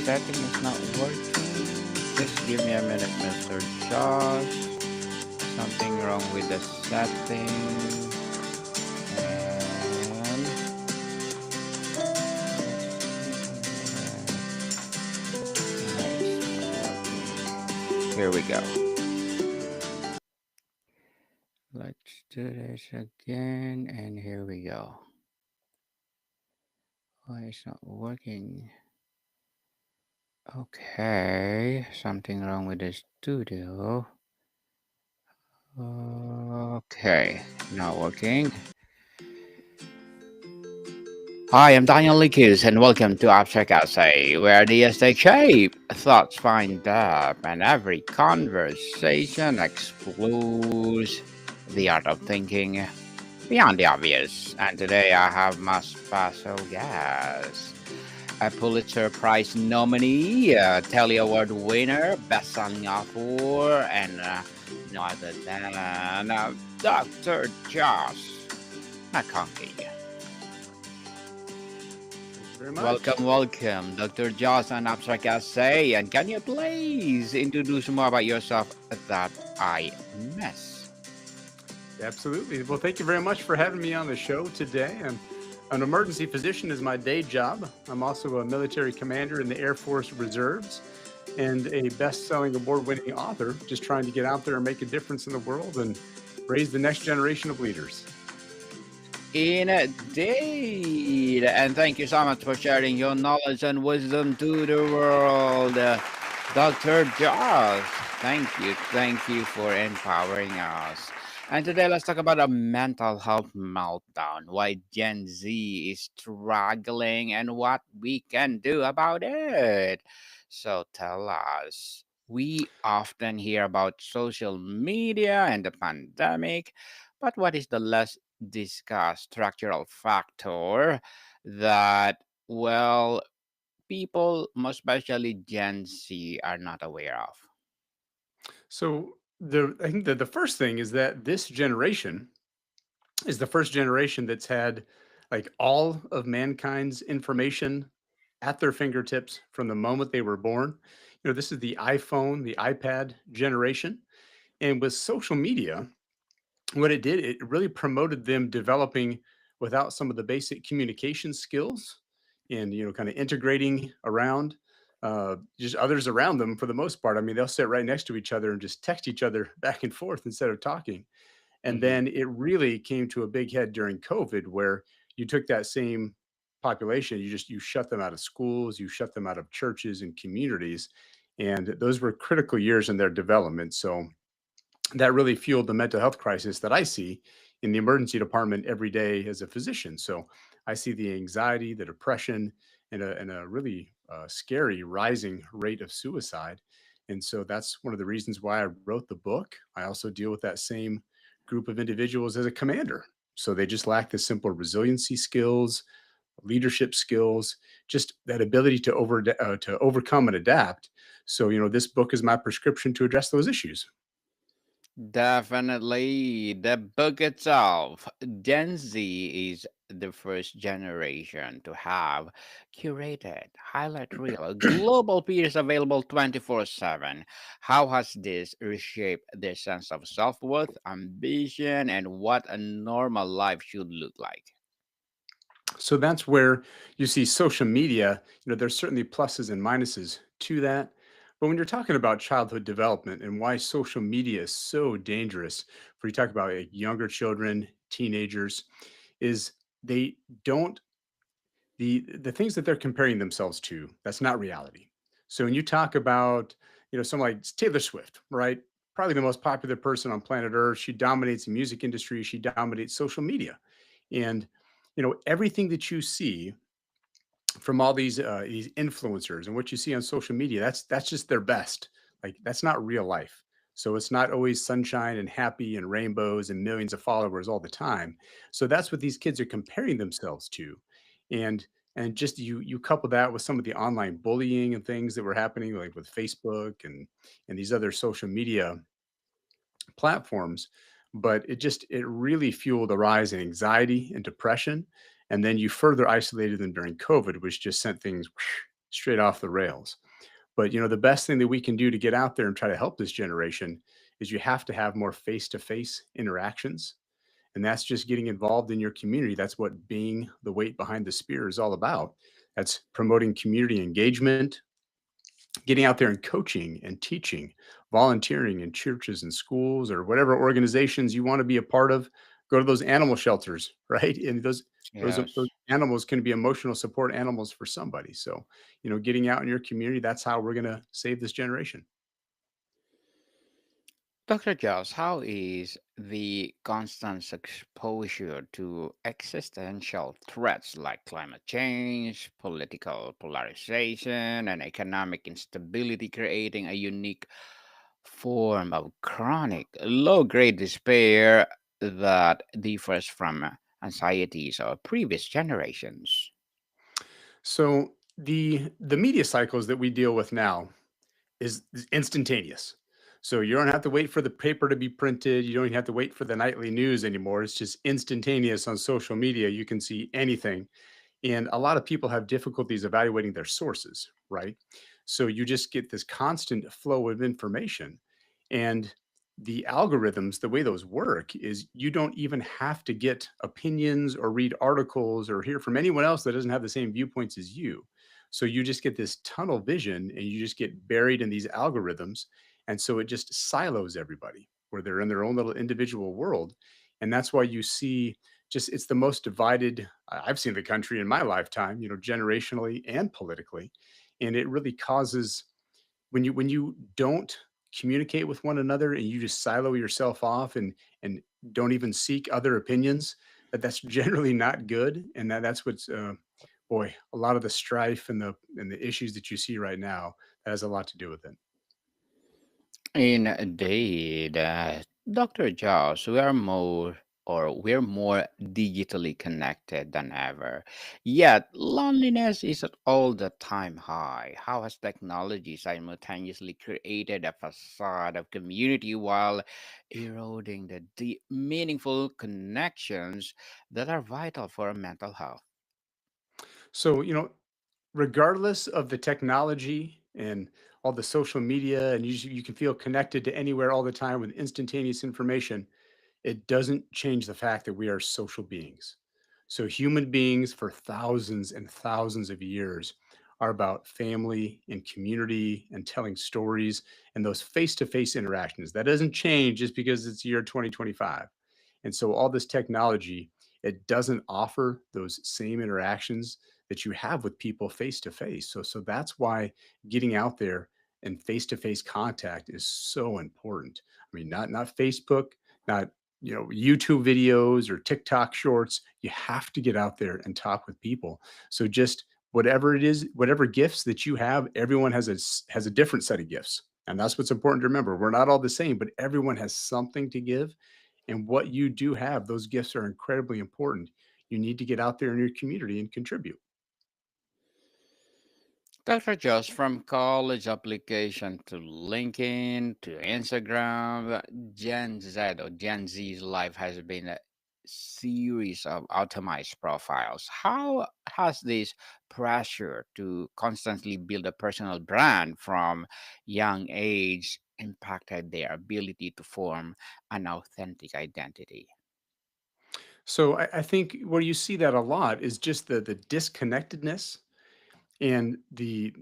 setting is not working. Just give me a minute, Mr. Josh. Something wrong with the setting. And let's see why it's not working. Here we go. Let's do this again. And here we go. Why it's not working? Okay, something wrong with the studio. Okay, not working. Hi, I'm Daniel Likus, and welcome to Abstract Essay, where ideas take shape, thoughts find depth, and every conversation explores the art of thinking beyond the obvious. And today I have my special guest, a Pulitzer Prize nominee, a Telly Award winner, best-selling author, and no other than Dr. Josh McConkey. Very much. Welcome, Dr. Josh and Abstract Essay. And can you please introduce more about yourself that I miss? Absolutely. Well, thank you very much for having me on the show today. I'm an emergency physician is my day job. I'm also a military commander in the Air Force Reserves and a best-selling award-winning author, just trying to get out there and make a difference in the world and raise the next generation of leaders. Indeed. And thank you so much for sharing your knowledge and wisdom to the world. Dr. Josh, thank you for empowering us. And today let's talk about a mental health meltdown, why Gen Z is struggling and what we can do about it. So tell us. We often hear about social media and the pandemic, but what is the less discussed structural factor that, well, people, most especially Gen Z, are not aware of? So I think that the first thing is that this generation is the first generation that's had like all of mankind's information at their fingertips from the moment they were born. This is the iPhone, the iPad generation. And with social media, what it did, it really promoted them developing without some of the basic communication skills and, kind of integrating around just others around them for the most part. I mean, they'll sit right next to each other and just text each other back and forth instead of talking. And Hmm. then it really came to a big head during COVID, where you took that same population, you shut them out of schools, you shut them out of churches and communities. And those were critical years in their development. So that really fueled the mental health crisis that I see in the emergency department every day as a physician. So I see the anxiety, the depression, and a really scary rising rate of suicide. And so that's one of the reasons why I wrote the book. I also deal with that same group of individuals as a commander. So they just lack the simple resiliency skills, leadership skills, just that ability to overcome and adapt. So this book is my prescription to address those issues. Definitely. The book itself, Gen Z is the first generation to have curated, highlight reel, global peers available 24/7. How has this reshaped their sense of self worth, ambition, and what a normal life should look like? So that's where you see social media, there's certainly pluses and minuses to that. But when you're talking about childhood development and why social media is so dangerous for you talk about younger children, teenagers, is they don't the things that they're comparing themselves to, that's not reality. So when you talk about, someone like Taylor Swift, right? Probably the most popular person on planet Earth. She dominates the music industry, she dominates social media. And everything that you see from all these influencers and what you see on social media, that's just their best. Like that's not real life. So it's not always sunshine and happy and rainbows and millions of followers all the time. So that's what these kids are comparing themselves to. And just you couple that with some of the online bullying and things that were happening like with Facebook and these other social media platforms, but it really fueled a rise in anxiety and depression. And then you further isolated them during COVID, which just sent things straight off the rails. But the best thing that we can do to get out there and try to help this generation is you have to have more face-to-face interactions. And that's just getting involved in your community. That's what being the weight behind the spear is all about. That's promoting community engagement, getting out there and coaching and teaching, volunteering in churches and schools or whatever organizations you want to be a part of. Go to those animal shelters, right? And those Yes. animals can be emotional support animals for somebody. So, getting out in your community, that's how we're going to save this generation. Dr. Joss, how is the constant exposure to existential threats like climate change, political polarization, and economic instability creating a unique form of chronic low grade despair that differs from anxieties of previous generations? So the media cycles that we deal with now is instantaneous. So you don't have to wait for the paper to be printed. You don't even have to wait for the nightly news anymore. It's just instantaneous on social media. You can see anything. And a lot of people have difficulties evaluating their sources, right? So you just get this constant flow of information. And the algorithms, the way those work is you don't even have to get opinions or read articles or hear from anyone else that doesn't have the same viewpoints as you. So you just get this tunnel vision and you just get buried in these algorithms. And so it just silos everybody where they're in their own little individual world. And that's why you see just it's the most divided I've seen the country in my lifetime, generationally and politically. And it really causes when you don't communicate with one another and you just silo yourself off and don't even seek other opinions, that's generally not good. And that's what's boy, a lot of the strife and the issues that you see right now, that has a lot to do with it. Indeed, Dr. Josh, we're more digitally connected than ever. Yet loneliness is at all the time high. How has technology simultaneously created a facade of community while eroding the meaningful connections that are vital for mental health? So, regardless of the technology and all the social media, and you can feel connected to anywhere all the time with instantaneous information, it doesn't change the fact that we are social beings. So, human beings for thousands and thousands of years are about family and community and telling stories and those face to face interactions. That doesn't change just because it's year 2025. And so, all this technology, it doesn't offer those same interactions that you have with people face to face. So that's why getting out there and face to face contact is so important. I mean, not Facebook, not YouTube videos or TikTok shorts. You have to get out there and talk with people. So just whatever it is, whatever gifts that you have, everyone has a different set of gifts. And that's what's important to remember. We're not all the same, but everyone has something to give. And what you do have, those gifts are incredibly important. You need to get out there in your community and contribute. Dr. Josh, from college application to LinkedIn to Instagram, Gen Z or Gen Z's life has been a series of optimized profiles. How has this pressure to constantly build a personal brand from young age impacted their ability to form an authentic identity? So I think where you see that a lot is just the disconnectedness and the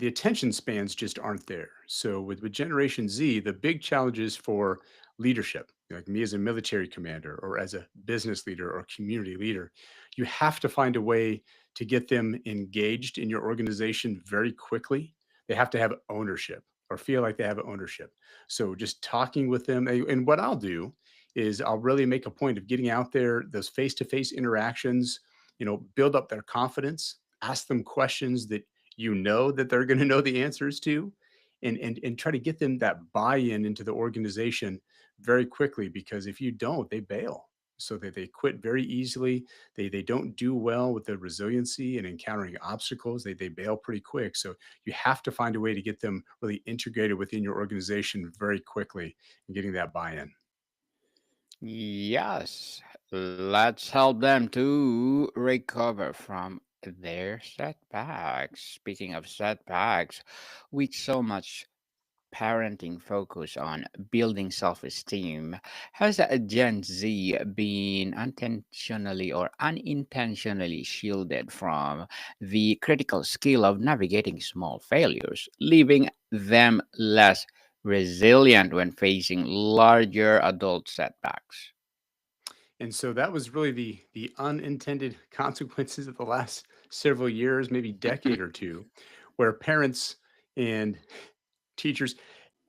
attention spans just aren't there. So with Generation Z, the big challenges for leadership, like me as a military commander or as a business leader or community leader, you have to find a way to get them engaged in your organization very quickly. They have to have ownership or feel like they have ownership. So just talking with them, and what I'll do is I'll really make a point of getting out there, those face-to-face interactions, build up their confidence, ask them questions that that they're going to know the answers to, and try to get them that buy-in into the organization very quickly, because if you don't, they bail. So they quit very easily. They don't do well with the resiliency and encountering obstacles. They bail pretty quick. So you have to find a way to get them really integrated within your organization very quickly and getting that buy-in. Yes, let's help them to recover from their setbacks. Speaking of setbacks, with so much parenting focus on building self esteem, has a Gen Z been intentionally or unintentionally shielded from the critical skill of navigating small failures, leaving them less resilient when facing larger adult setbacks? And so that was really the unintended consequences of the last several years, maybe decade or two, where parents and teachers,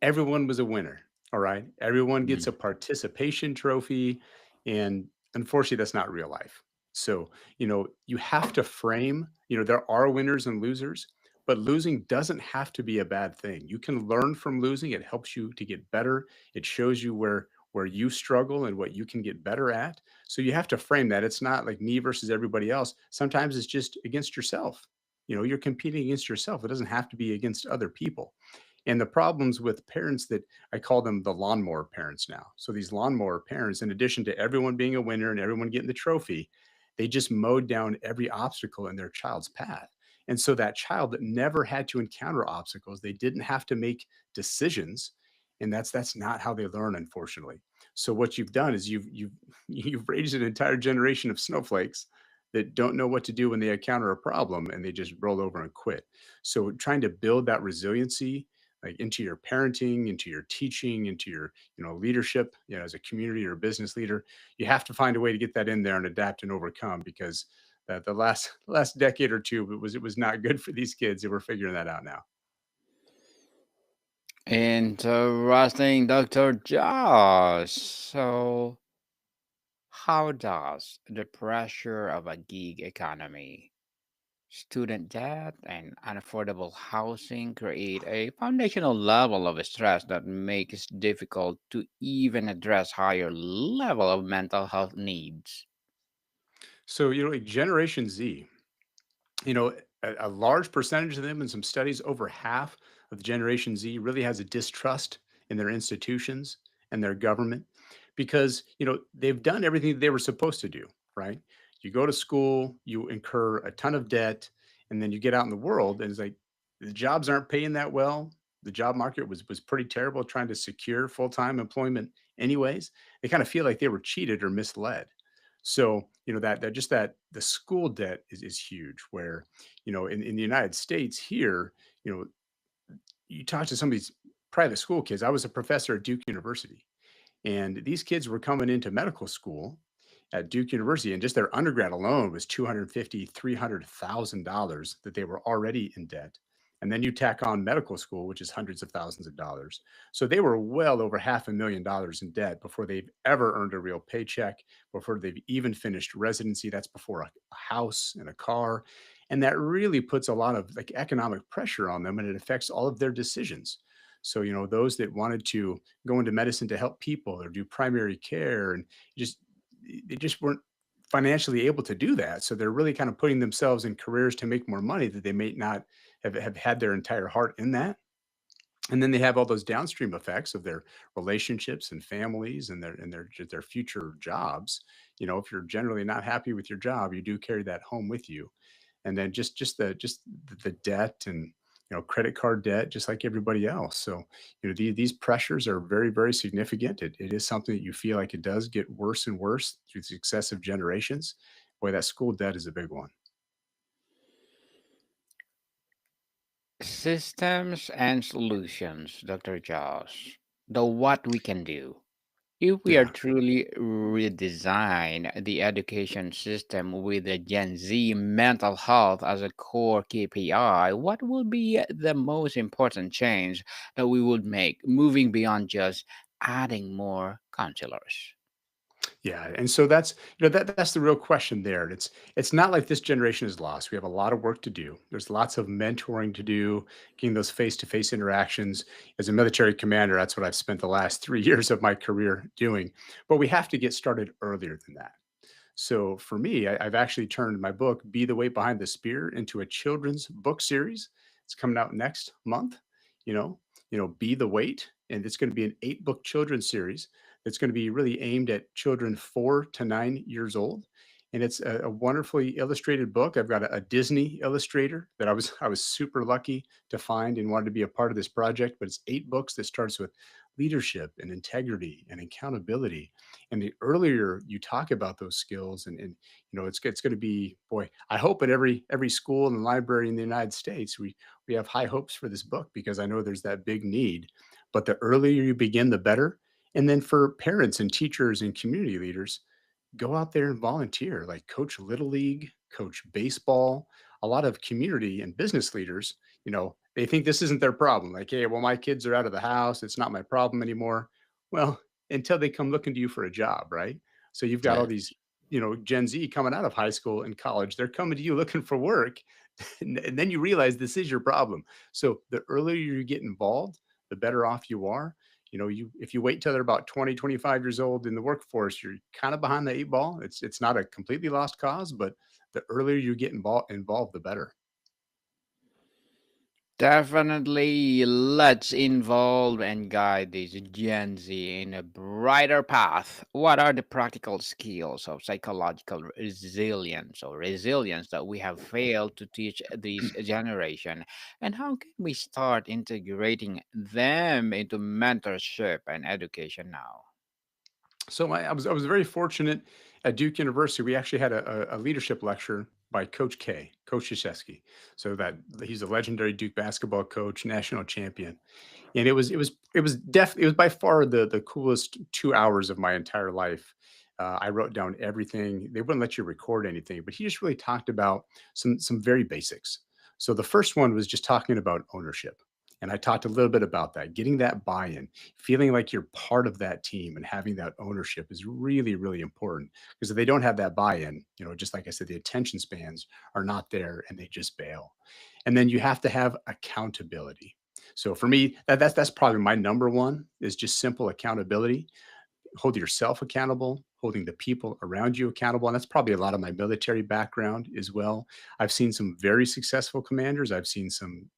everyone was a winner. All right. Everyone gets a participation trophy. And unfortunately, that's not real life. So, you have to frame, there are winners and losers, but losing doesn't have to be a bad thing. You can learn from losing. It helps you to get better. It shows you where you struggle and what you can get better at. So you have to frame that. It's not like me versus everybody else. Sometimes it's just against yourself. You're competing against yourself. It doesn't have to be against other people. And the problems with parents that I call them the lawnmower parents now. So these lawnmower parents, in addition to everyone being a winner and everyone getting the trophy, they just mowed down every obstacle in their child's path. And so that child that never had to encounter obstacles, they didn't have to make decisions. And that's not how they learn, unfortunately. So what you've done is you've you've raised an entire generation of snowflakes that don't know what to do when they encounter a problem and they just roll over and quit. So trying to build that resiliency like into your parenting, into your teaching, into your leadership, as a community or business leader, you have to find a way to get that in there and adapt and overcome because the last decade or two it was not good for these kids. They were figuring that out now. Interesting, Dr. Josh. So, how does the pressure of a gig economy, student debt, and unaffordable housing create a foundational level of stress that makes it difficult to even address higher level of mental health needs? So like Generation Z, you know, a large percentage of them in some studies, over half of the Generation Z really has a distrust in their institutions and their government because, they've done everything they were supposed to do, right? You go to school, you incur a ton of debt, and then you get out in the world and it's like the jobs aren't paying that well. The job market was pretty terrible trying to secure full-time employment anyways. They kind of feel like they were cheated or misled. So, that just that the school debt is huge where, in the United States here, you know, you talk to some of these private school kids. I was a professor at Duke University, and these kids were coming into medical school at Duke University, and just their undergrad alone was 250, $300,000 that they were already in debt. And then you tack on medical school, which is hundreds of thousands of dollars. So they were well over $500,000 in debt before they've ever earned a real paycheck, before they've even finished residency. That's before a house and a car. And that really puts a lot of like economic pressure on them and it affects all of their decisions. So, those that wanted to go into medicine to help people or do primary care and just they just weren't financially able to do that. So they're really kind of putting themselves in careers to make more money that they may not have had their entire heart in that. And then they have all those downstream effects of their relationships and families and their future jobs. If you're generally not happy with your job, you do carry that home with you. And then just the debt and credit card debt, just like everybody else. So these pressures are very very significant. It is something that you feel like it does get worse and worse through successive generations. Boy, that school debt is a big one. Systems and solutions, Dr. Josh. The what we can do. If we are Yeah. truly redesign the education system with the Gen Z mental health as a core KPI, what will be the most important change that we would make moving beyond just adding more counselors? Yeah, and so that's that's the real question there. It's not like this generation is lost. We have a lot of work to do. There's lots of mentoring to do, getting those face-to-face interactions. As a military commander, that's what I've spent the last 3 years of my career doing. But we have to get started earlier than that. So for me, I've actually turned my book, Be the Weight Behind the Spear, into a children's book series. It's coming out next month, you know, Be the Weight. And it's going to be an 8 book children's series that's going to be really aimed at children 4 to 9 years old. and it's a wonderfully illustrated book. I've got a Disney illustrator that I was super lucky to find and wanted to be a part of this project. But it's 8 books that starts with leadership and integrity and accountability. And the earlier you talk about those skills, and it's going to be, boy, I hope at every school and library in the United States we have high hopes for this book, because I know there's that big need. But the earlier you begin, the better. And then for parents and teachers and community leaders, go out there and volunteer, like coach little league, coach baseball. A lot of community and business leaders, they think this isn't their problem. Like, hey, well, my kids are out of the house, it's not my problem anymore. Well, until they come looking to you for a job, right? So you've got all Yes. these, Gen Z coming out of high school and college, they're coming to you looking for work. And then you realize this is your problem. So the earlier you get involved, the better off you are. You if you wait till they're about 20, 25 years old in the workforce, you're kind of behind the 8 ball. It's not a completely lost cause, but the earlier you get involved, the better. Definitely, let's involve and guide this Gen Z in a brighter path. What are the practical skills of psychological resilience that we have failed to teach this generation? And how can we start integrating them into mentorship and education now? So I was very fortunate at Duke University. We actually had a leadership lecture by Coach K, Coach Krzyzewski. So that he's a legendary Duke basketball coach, national champion. And it was by far the coolest 2 hours of my entire life. I wrote down everything. They wouldn't let you record anything, but he just really talked about some very basics. So the first one was just talking about ownership. And I talked a little bit about that, getting that buy-in, feeling like you're part of that team and having that ownership is really, really important. Because if they don't have that buy-in, just like I said, the attention spans are not there and they just bail. And then you have to have accountability. So for me, that's probably my number one, is just simple accountability. Hold yourself accountable, holding the people around you accountable. And that's probably a lot of my military background as well. I've seen some very successful commanders. I've seen some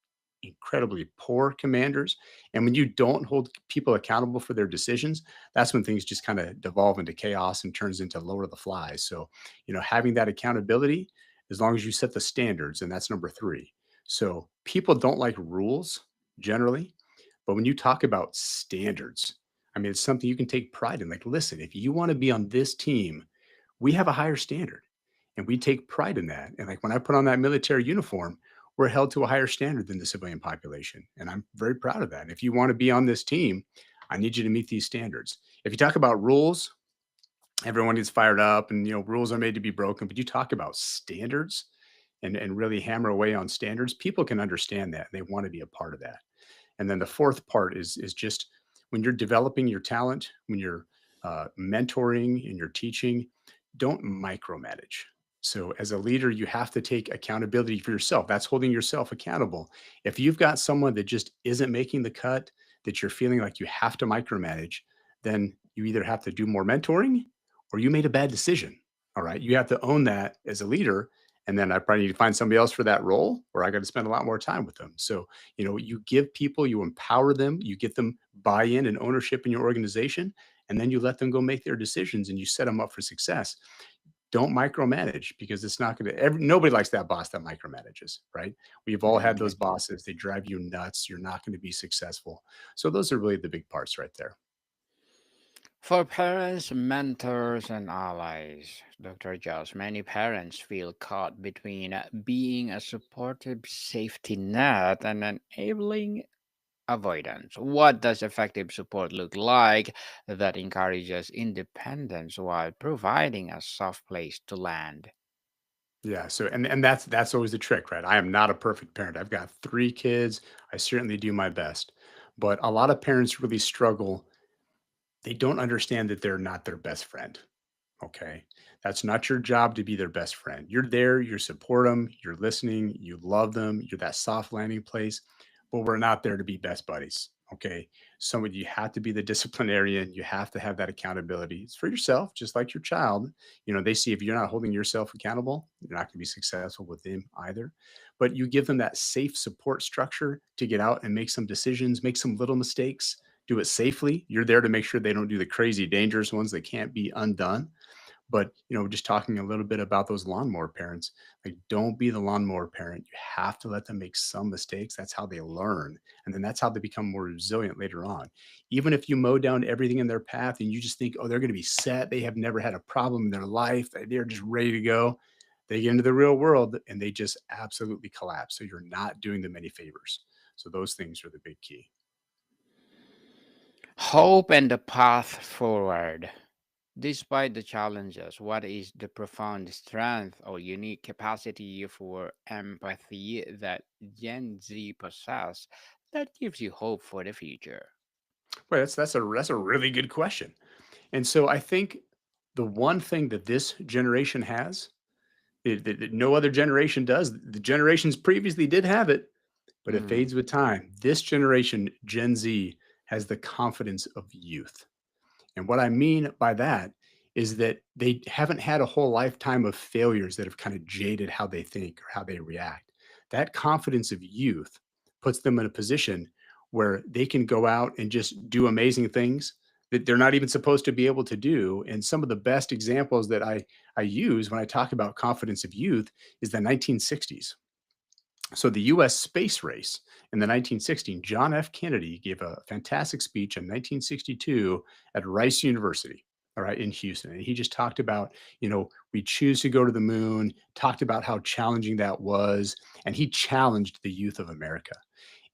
incredibly poor commanders. And when you don't hold people accountable for their decisions, that's when things just kind of devolve into chaos and turns into Lord of the Flies. So, having that accountability, as long as you set the standards, and that's number three. So people don't like rules generally, but when you talk about standards, I mean, it's something you can take pride in. Like, listen, if you want to be on this team, we have a higher standard and we take pride in that. And like when I put on that military uniform, we're held to a higher standard than the civilian population. And I'm very proud of that. And if you want to be on this team, I need you to meet these standards. If you talk about rules, everyone gets fired up and rules are made to be broken. But you talk about standards and really hammer away on standards, people can understand that. They want to be a part of that. And then the fourth part is just when you're developing your talent, when you're mentoring and you're teaching, don't micromanage. So as a leader, you have to take accountability for yourself. That's holding yourself accountable. If you've got someone that just isn't making the cut, that you're feeling like you have to micromanage, then you either have to do more mentoring or you made a bad decision. All right. You have to own that as a leader. And then I probably need to find somebody else for that role, or I got to spend a lot more time with them. So, you give people, you empower them, you get them buy in and ownership in your organization, and then you let them go make their decisions and you set them up for success. Don't micromanage, because it's not going to, nobody likes that boss that micromanages, right? We've all had those Mhm. bosses. They drive you nuts. You're not going to be successful. So, those are really the big parts right there. For parents, mentors, and allies, Dr. Josh, many parents feel caught between being a supportive safety net and enabling avoidance. What does effective support look like that encourages independence while providing a soft place to land? Yeah, so and that's always the trick, right? I am not a perfect parent. I've got 3 kids. I certainly do my best. But a lot of parents really struggle. They don't understand that they're not their best friend. Okay. That's not your job to be their best friend. You're there, you support them, you're listening, you love them, you're that soft landing place, but we're not there to be best buddies. Okay. So you have to be the disciplinarian. You have to have that accountability. It's for yourself, just like your child. They see if you're not holding yourself accountable, you're not going to be successful with them either. But you give them that safe support structure to get out and make some decisions, make some little mistakes, do it safely. You're there to make sure they don't do the crazy, dangerous ones that can't be undone, But, just talking a little bit about those lawnmower parents, like, don't be the lawnmower parent. You have to let them make some mistakes. That's how they learn. And then that's how they become more resilient later on. Even if you mow down everything in their path and you just think, oh, they're going to be set, they have never had a problem in their life, they're just ready to go. They get into the real world and they just absolutely collapse. So you're not doing them any favors. So those things are the big key. Hope and the path forward. Despite the challenges, what is the profound strength or unique capacity for empathy that Gen Z possess that gives you hope for the future? Well, that's a really good question. And so I think the one thing that this generation has that no other generation does, the generations previously did have it, but it Mm. fades with time. This generation, Gen Z, has the confidence of youth. And what I mean by that is that they haven't had a whole lifetime of failures that have kind of jaded how they think or how they react. That confidence of youth puts them in a position where they can go out and just do amazing things that they're not even supposed to be able to do. And some of the best examples that I use when I talk about confidence of youth is the 1960s. So the US space race in the 1960s, John F. Kennedy gave a fantastic speech in 1962 at Rice University, all right, in Houston. And he just talked about, we choose to go to the moon, talked about how challenging that was, and he challenged the youth of America.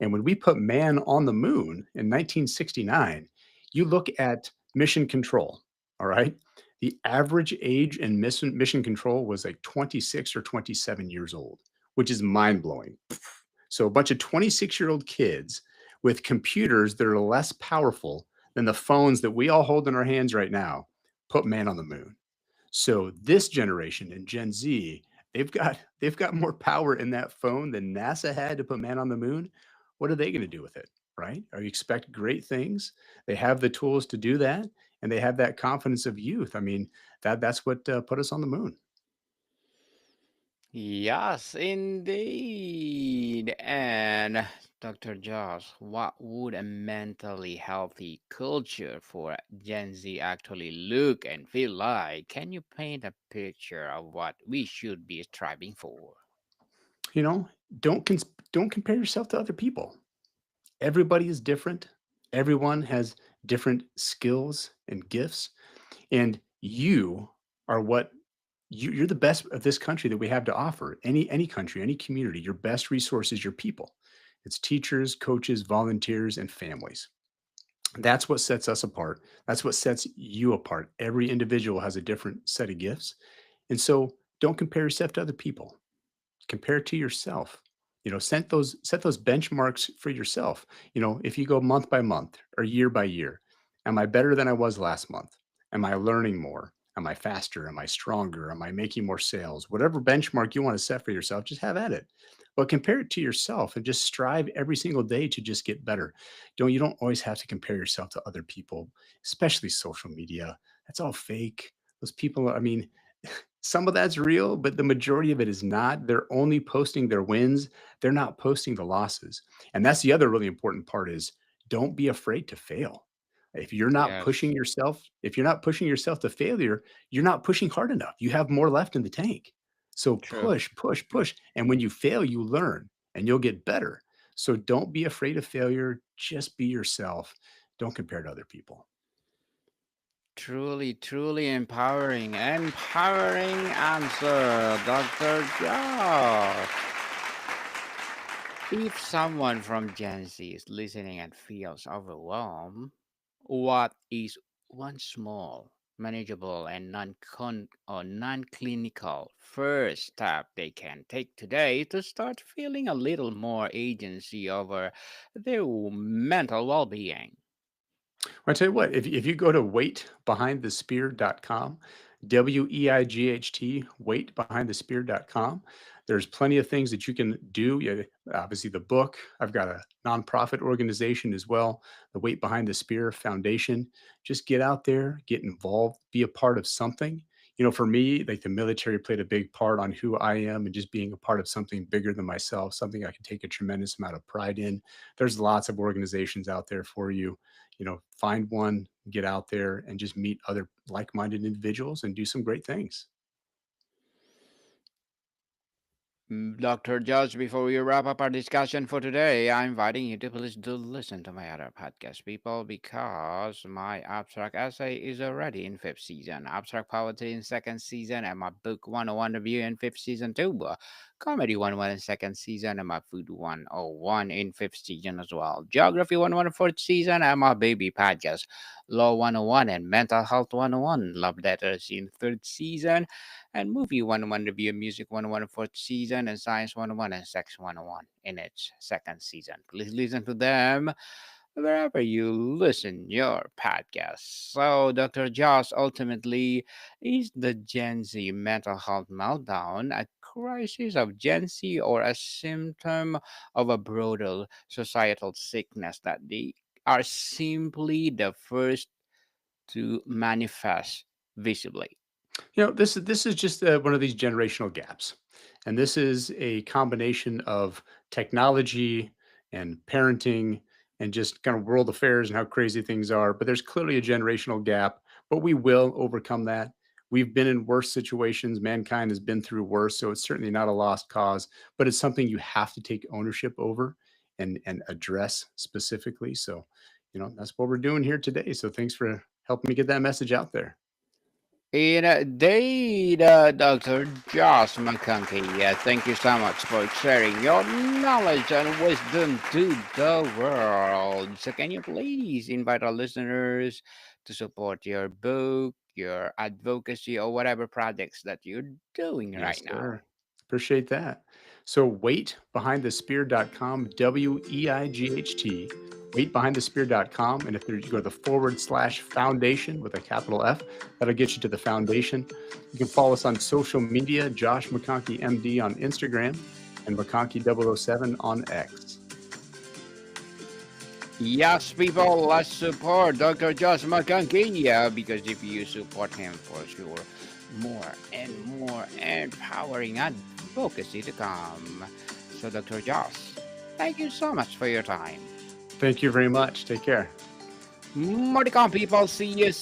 And when we put man on the moon in 1969, you look at mission control, all right? The average age in mission control was like 26 or 27 years old, which is mind blowing. So, a bunch of 26-year-old kids with computers that are less powerful than the phones that we all hold in our hands right now put man on the moon. So this generation and Gen Z, they've got more power in that phone than NASA had to put man on the moon. What are they going to do with it? Right? Or you expect great things. They have the tools to do that, and they have that confidence of youth. I mean, that's what put us on the moon. Yes, indeed. And Dr. Josh, what would a mentally healthy culture for Gen Z actually look and feel like? Can you paint a picture of what we should be striving for? You know, don't compare yourself to other people. Everybody is different. Everyone has different skills and gifts, and you are what you're the best of this country that we have to offer. Any country, any community, your best resource is your people. It's teachers, coaches, volunteers, and families. That's what sets us apart. That's what sets you apart. Every individual has a different set of gifts. And so don't compare yourself to other people. Compare it to yourself. Set those benchmarks for yourself. If you go month by month or year by year, am I better than I was last month? Am I learning more? Am I faster? Am I stronger? Am I making more sales? Whatever benchmark you want to set for yourself, just have at it. But compare it to yourself and just strive every single day to just get better. You don't always have to compare yourself to other people, especially social media. That's all fake. Those people, I mean, some of that's real, but the majority of it is not. They're only posting their wins. They're not posting the losses. And that's the other really important part is don't be afraid to fail. Yes, If you're not pushing yourself to failure, you're not pushing hard enough. You have more left in the tank. So true. push, push, push. And when you fail, you learn and you'll get better. So don't be afraid of failure. Just be yourself. Don't compare to other people. Truly, truly empowering. Empowering answer, Dr. Josh. If someone from Gen Z is listening and feels overwhelmed, what is one small, manageable, and non-clinical first step they can take today to start feeling a little more agency over their mental well-being? I tell you what, if you go to weightbehindthespear.com, WEIGHT, weightbehindthespear.com, there's plenty of things that you can do. Yeah, obviously, the book, I've got a nonprofit organization as well, the Weight Behind the Spear Foundation. Just get out there, get involved, be a part of something. For me, like the military played a big part on who I am and just being a part of something bigger than myself, something I can take a tremendous amount of pride in. There's lots of organizations out there for you. Find one, get out there and just meet other like minded individuals and do some great things. Dr. Josh, before we wrap up our discussion for today, I'm inviting you to please do listen to my other podcast, people, because my abstract essay is already in fifth season, abstract poetry in second season, and my book 101 review in fifth season too. Comedy 101 in second season, and my food 101 in fifth season as well. Geography 101 in fourth season, and my baby podcast, Law 101 and Mental Health 101, Love Letters in third season, and Movie 101 review, Music 101 fourth season, and Science 101 and Sex 101 in its second season. Please listen to them wherever you listen your podcast. So, Dr. Joss, ultimately, is the Gen Z mental health meltdown a crisis of Gen Z or a symptom of a broader societal sickness that they are simply the first to manifest visibly? This is just one of these generational gaps, and this is a combination of technology and parenting and just kind of world affairs and how crazy things are. But there's clearly a generational gap, but we will overcome that. We've been in worse situations. Mankind has been through worse, so it's certainly not a lost cause. But it's something you have to take ownership over and address specifically. So, that's what we're doing here today. So thanks for helping me get that message out there. Indeed, Dr. Josh McConkey. Thank you so much for sharing your knowledge and wisdom to the world. So, can you please invite our listeners to support your book, your advocacy, or whatever projects that you're doing Yes, right now? sir. Appreciate that. So waitbehindthespear.com, WEIGHT, waitbehindthespear.com. And if you go to the /foundation with a capital F, that'll get you to the foundation. You can follow us on social media, Josh McConkey MD on Instagram and McConkey 007 on X. Yes, people, let's support Dr. Josh McConkey, because if you support him for sure, more and more empowering advocacy to come. So, Dr. Josh, thank you so much for your time. Thank you very much. Take care. More to come, people. See you